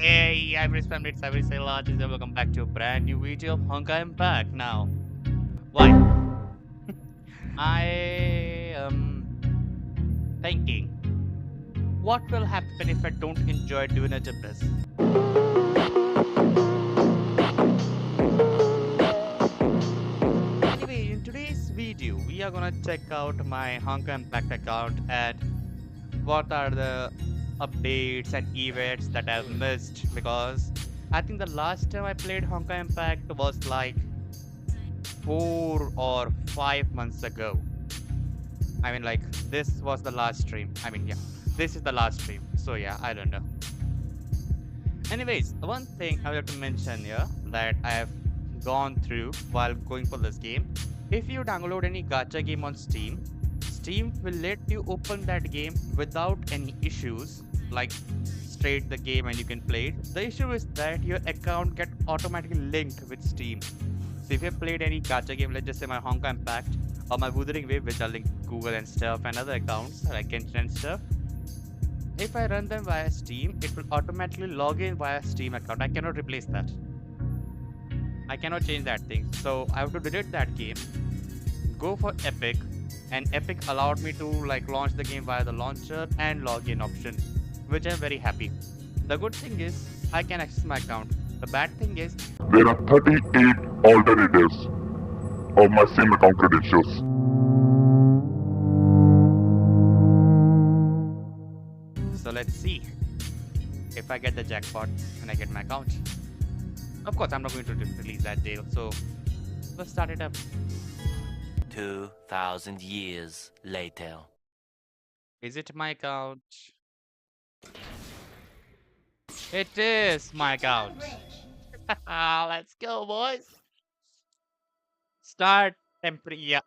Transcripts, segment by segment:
Hey, Ivris family, it's Ivris Large. Welcome back to a brand new video of Honkai Impact. Now, why? I am thinking, what will happen if I don't enjoy doing a this? Anyway, in today's video, we are gonna check out my Honkai Impact account and what are the updates and events that I've missed because I think the last time I played Honkai Impact was like 4 or 5 months ago. I mean, like, this was the last stream. I mean, yeah, this is the last stream. So, yeah, I don't know. Anyways, one thing I have to mention here that I have gone through while going for this game. If you download any gacha game on Steam, Steam will let you open that game without any issues, like straight the game and you can play it. The issue is that your account get automatically linked with Steam. So if you have played any gacha game, let's just say my Honkai Impact or my Wuthering Wave, which are linked to Google and stuff, and other accounts like Genshin and stuff, if I run them via Steam, it will automatically log in via Steam account. I cannot replace that. I cannot change that thing. So I have to delete that game, go for Epic, and Epic allowed me to like launch the game via the launcher and login option, which I'm very happy. The good thing is I can access my account. The bad thing is There are 38 alternatives of my SIM account credentials. so let's see if I get the jackpot and I get my account. Of course, I'm not going to release that deal. So let's start it up. 2,000 years later. Is it my account? It is my account. Let's go, boys. Start temporary. Yeah.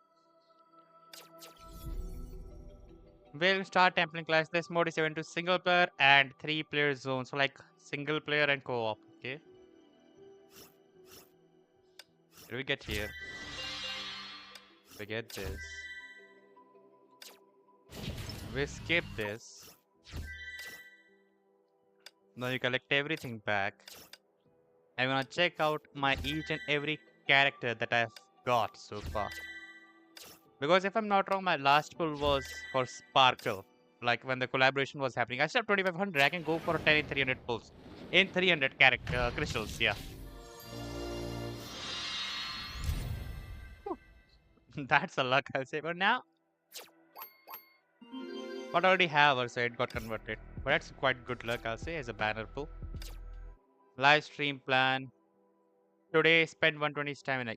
We'll start tempering class. This mode is 7 to single player and 3-player zone. So like single player and co-op. Okay. What do we get here? We get this. We skip this. Now you collect everything back. I'm gonna check out my each and every character that I've got so far. Because if I'm not wrong, my last pull was for Sparkle. Like when the collaboration was happening. I still have 2500. I can go for 10 in 300 pulls. In 300 character crystals, yeah. That's a luck, I'll say. But now, what I already have, so it got converted. But that's quite good luck, I'll say, as a banner pull. Live stream plan. Today, spend 120 stamina.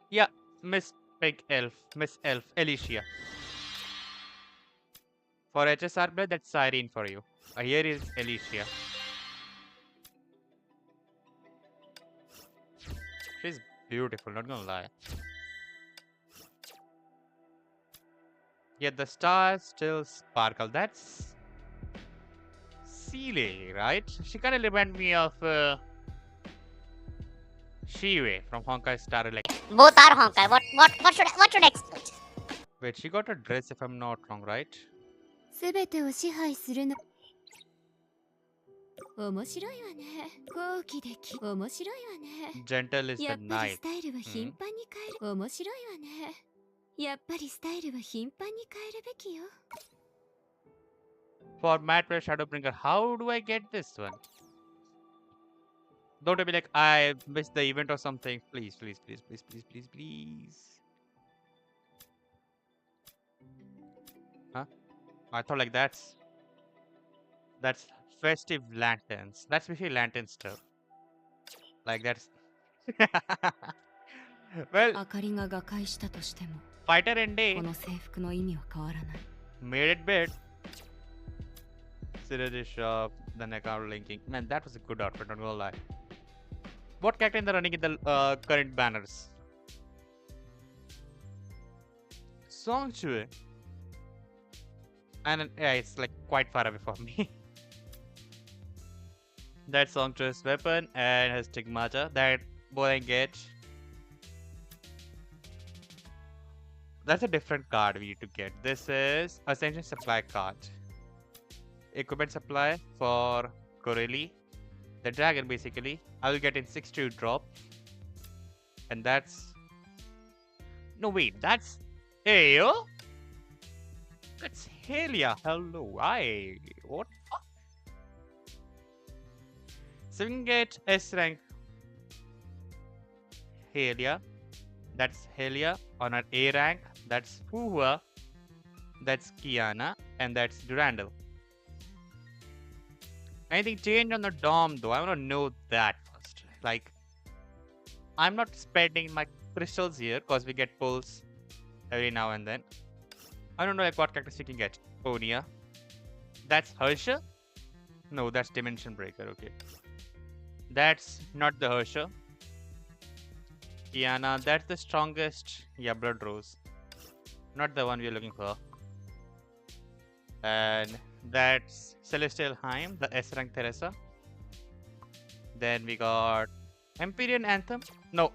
Yeah, Miss Pink Elf, Miss Elf, Alicia. For HSR play, that's Cyrene for you. Here is Alicia. She's beautiful, not gonna lie. Yet the stars still sparkle. That's Seele, right? She kind of remind me of Shiwe from Honkai Star Elect. Both are honkai. What should I expect? Wait, she got a dress if I'm not wrong, right? すべてを支配するの面白いわね好奇でき面白いわね Gentle is や the っぱり knight. スタイルは頻繁に変える面白いわねやっぱりスタイルは頻繁に変えるべきよ For Mad Player Shadowbringer, how do I get this one? Don't be like, I missed the event or something. Please, please, please, please, please, please, please. Huh? I thought like that's festive lanterns. That's basically lantern stuff. Like that's well, 明かりが瓦解したとしても Fighter and Day この制服の意味は変わらない made it big. Synergy shop, then account linking. Man, that was a good outfit, not gonna lie. What character in the running in the current banners? Song Chue. And yeah, it's like quite far away from me. That Song Chue's weapon and his stigmata. That boy I get. That's a different card we need to get. This is Ascension Supply card. Equipment supply for Corelli, the dragon basically. I will get in 6-2 drop. And that's... No, wait, that's... Hey, yo! That's Helia. Hello, what? So we can get S rank Helia. That's Helia. On our A rank, that's Fuhua. That's Kiana. And that's Durandal. Anything change on the Dom though? I want to know that first. Like, I'm not spending my crystals here because we get pulls every now and then. I don't know like what characters we can get. Onia. That's Harsha? No, that's Dimension Breaker. Okay. That's not the Harsha. Kiana, that's the strongest. Yeah, Blood Rose. Not the one we're looking for. And that's Celestial Heim, the S rank Teresa. Then we got Empyrean Anthem. No,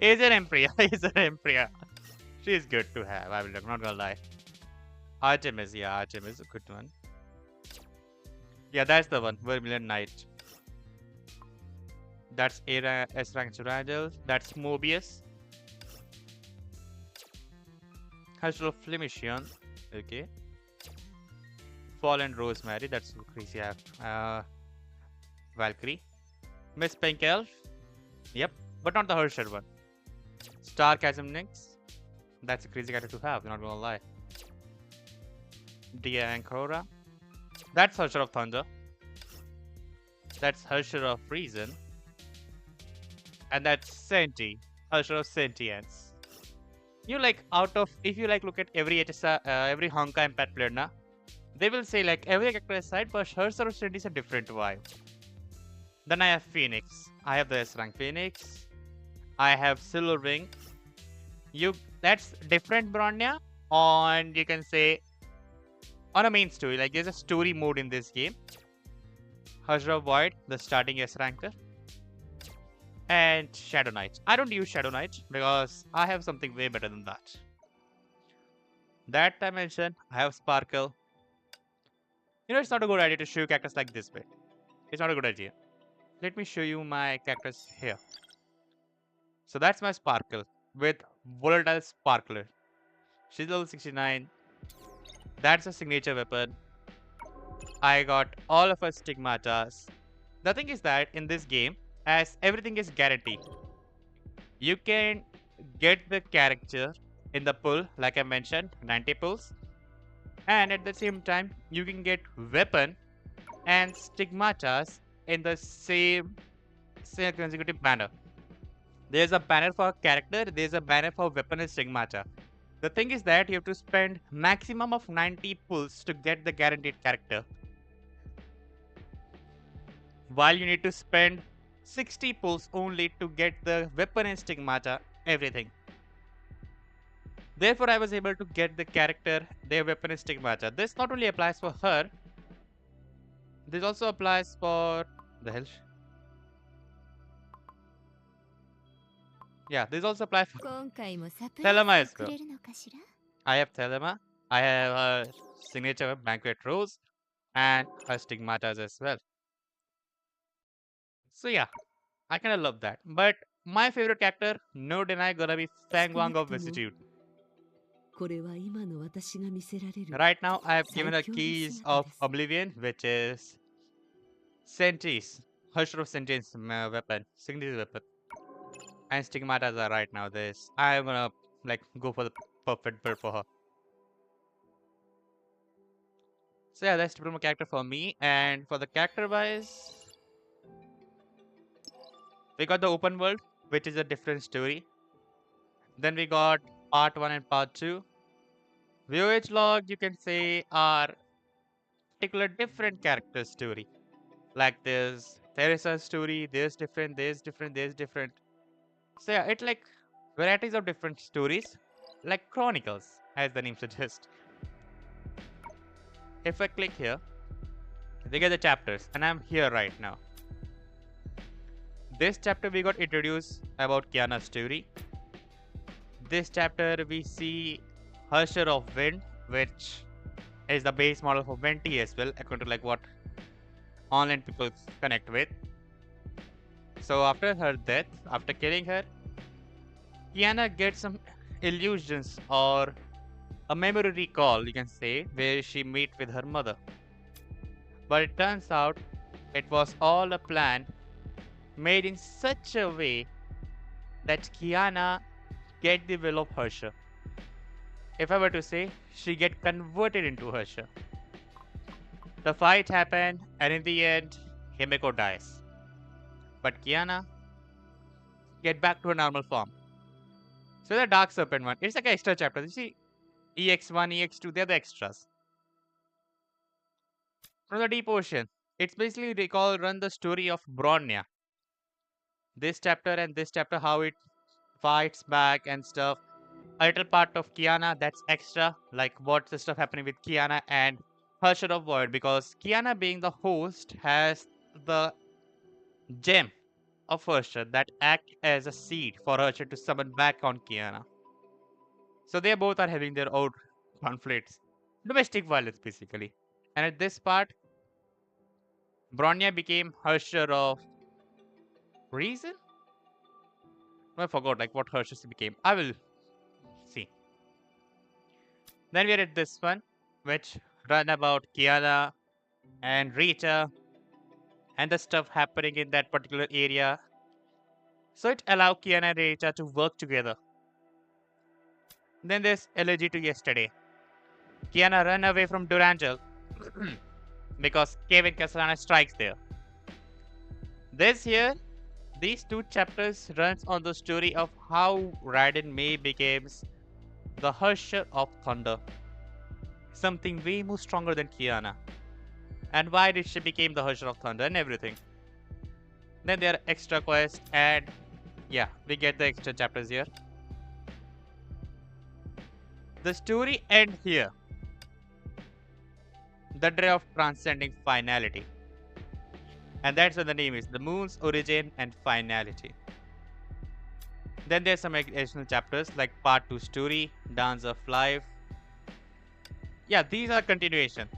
Azer Empria. Azer Empria. She's good to have. I'm not gonna lie. Artemis, yeah, Artemis, a good one. Yeah, that's the one. Vermilion Knight. That's S rank Durandal. That's Mobius. Hustle Flemician. Okay. Fallen Rosemary. That's so crazy. Valkyrie. Miss Pink Elf. Yep. But not the Herschel one. Starchasm Nyx. That's a crazy character to have. Not gonna lie. Dia Ancora. That's Herschel of Thunder. That's Herschel of Reason. And that's Senti. Herschel of Sentience. You like out of if you like look at every every honkaiimpact player na, they will say like every character aside, but Herschel of Senti is a different vibe. Then I have Phoenix. I have the S rank Phoenix. I have Silver Wing. That's different Bronya on you can say on a main story. Like there's a story mode in this game. Hajra Void, the starting S ranker. And Shadow Knight. I don't use Shadow Knight because I have something way better than that. That I mentioned, I have Sparkle. You know, it's not a good idea to show characters like this way. It's not a good idea. Let me show you my characters here. So that's my Sparkle with Volatile Sparkler. She's level 69. That's a signature weapon. I got all of her Stigmatas. The thing is that in this game, as everything is guaranteed, you can get the character in the pull, like I mentioned, 90 pulls. And at the same time, you can get weapon and Stigmatas in the same consecutive banner. There's a banner for character, there's a banner for weapon and Stigmata. The thing is that you have to spend maximum of 90 pulls to get the guaranteed character, while you need to spend 60 pulls only to get the weapon and Stigmata, everything. Therefore, I was able to get the character, their weapon and Stigmata. This not only applies for her, this also applies for... the hell? Yeah, this also applies for 今回もサプ Thelema ライ as ズく well. れるのかしら I have Thelema, I have her signature Banquet Rose, and her Stigmatas as well. So yeah, I kind of love that. But my favorite character, no deny, gonna be Fang Wang of Vicissitude. これは今の私が見せられる Right now, I have given her 最強の keys 姿 of です Oblivion, which is Sentience, Husher of Sentience weapon, signature weapon, and Stigmatas are right now this. I'm gonna like go for the perfect build for her. So yeah, that's typical character for me. And for the character wise, we got the open world, which is a different story. Then we got part 1 and part 2. VOH log, you can say, are particular different character story. Like there's Theresa's story, there's different, there's different, there's different. So yeah, it's like varieties of different stories, like chronicles, as the name suggests. If I click here, we get the chapters, and I'm here right now. This chapter we got introduced about Kiana's story. This chapter we see Harsher of Wind, which is the base model for Venti as well, according to like what online people connect with. So after her death, after killing her, Kiana gets some illusions or a memory recall, you can say, where she meet with her mother. But it turns out it was all a plan made in such a way that Kiana get the will of Harsher. If I were to say, she get converted into Harsher. The fight happened, and in the end, Himeko dies. But Kiana get back to her normal form. So the Dark Serpent one, it's like an extra chapter. You see, EX1, EX2, they're the extras. From the Deep Ocean, it's basically run the story of Bronya. This chapter, how it fights back and stuff. A little part of Kiana that's extra, like what's the stuff happening with Kiana and Harsher of Void, because Kiana being the host has the gem of Harsher that act as a seed for Harsher to summon back on Kiana. So they both are having their own conflicts. Domestic violence basically. And at this part, Bronya became Harsher of Reason? I forgot like what Harsher became. I will see. Then we are at this one, which run about Kiana and Rita and the stuff happening in that particular area. So it allowed Kiana and Rita to work together. Then there's Elegy to Yesterday. Kiana ran away from Durangel because Kevin Castellana strikes there. This here, these two chapters runs on the story of how Raiden May becomes the Harsher of Thunder. Something way more stronger than Kiana. And why did she become the Harsher of Thunder and everything. Then there are extra quests and yeah, we get the extra chapters here. The story ends here. The Day of Transcending Finality. And that's what the name is. The Moon's Origin and Finality. Then there's some additional chapters like Part 2 Story, Dance of Life. Yeah, these are continuation.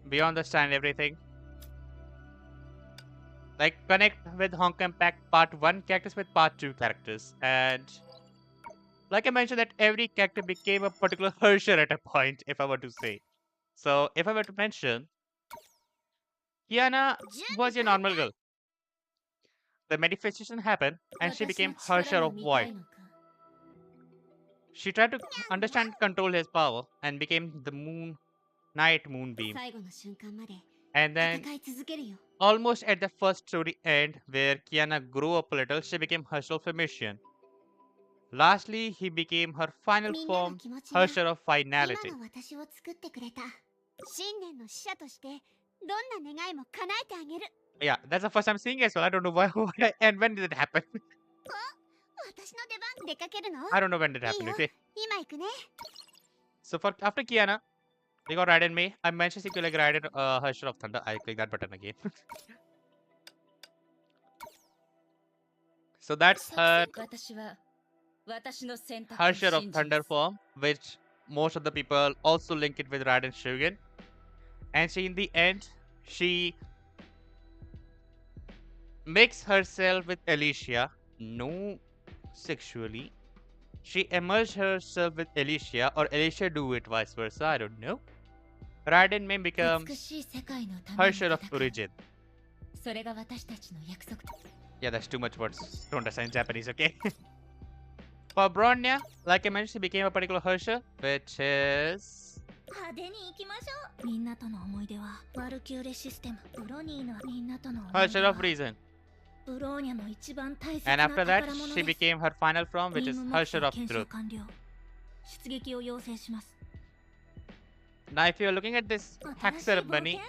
Beyond the Stand everything. Like connect with honkaiimpact Part 1 characters with Part 2 characters. And like I mentioned that every character became a particular Harsher at a point, if I were to say. So if I were to mention, Kiana was a normal girl. The manifestation happened and she became Harsher of Void. She tried to understand and control his power and became the Night Moonbeam. And then, almost at the first story end, where Kiana grew up a little, she became Harsher of Emission. Lastly, he became her final form, Harsher of Finality. Yeah, that's the first time seeing it as well. I don't know why and when did it happen. I don't know when did it happen, okay? So for after Kiana, we got Raiden May. I mentioned you like Raiden Harsher of Thunder. I click that button again. So that's her Harsher of Thunder form, which most of the people also link it with Raiden Shogun. And she in the end, she makes herself with Alicia. No sexually. She emerged herself with Alicia, or Alicia do it vice versa, I don't know. Raiden May becomes Harsher of Origin. Yeah, that's too much words. Don't understand Japanese, okay? For Bronya, like I mentioned, she became a particular Harsher, which is... Harsher of Reason. And after that, she became her final form, which is Harsher of Truth. Now, if you're looking at this Haxer bunny,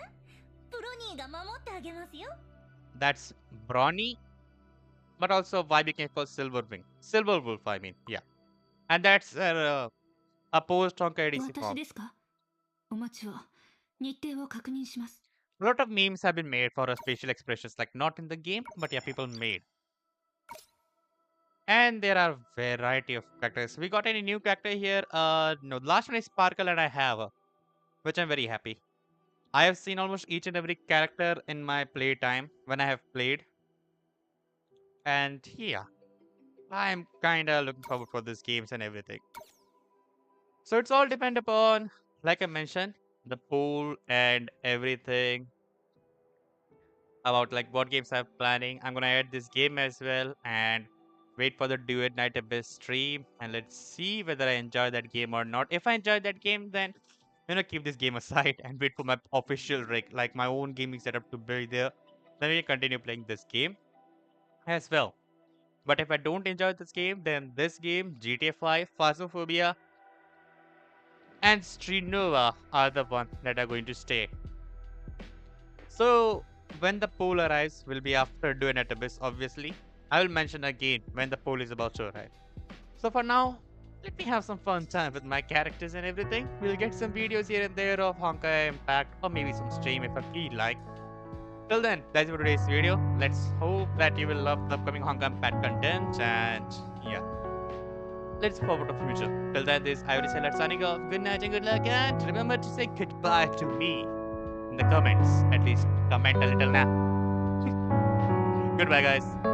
that's Brawny, but also why became called Silverwing. Silver Wolf, I mean, yeah. And that's a post honkai ADC form. A lot of memes have been made for her facial expressions, like not in the game, but yeah, people made. And there are variety of characters. We got any new character here? No. The last one is Sparkle, and I have, which I'm very happy. I have seen almost each and every character in my playtime when I have played, and yeah, I'm kinda looking forward for these games and everything. So it's all depend upon, like I mentioned, the pool and everything about like what games I'm planning. I'm gonna add this game as well and wait for the Duet Night Abyss stream and let's see whether I enjoy that game or not. If I enjoy that game, then keep this game aside and wait for my official rig, like my own gaming setup to be there. Then we continue playing this game as well. But if I don't enjoy this game, then this game, GTA 5, Phasmophobia, and Street Nova are the ones that are going to stay. So when the poll arrives will be after doing at abyss, obviously. I will mention again when the poll is about to arrive. So for now, let me have some fun time with my characters and everything. We'll get some videos here and there of Honkai Impact or maybe some stream if I feel like. Till then, that's it for today's video. Let's hope that you will love the upcoming Honkai Impact content and yeah. Let's forward to future. Till then, this is Ivris signing off. Good night and good luck and remember to say goodbye to me in the comments. At least comment a little now. Goodbye, guys.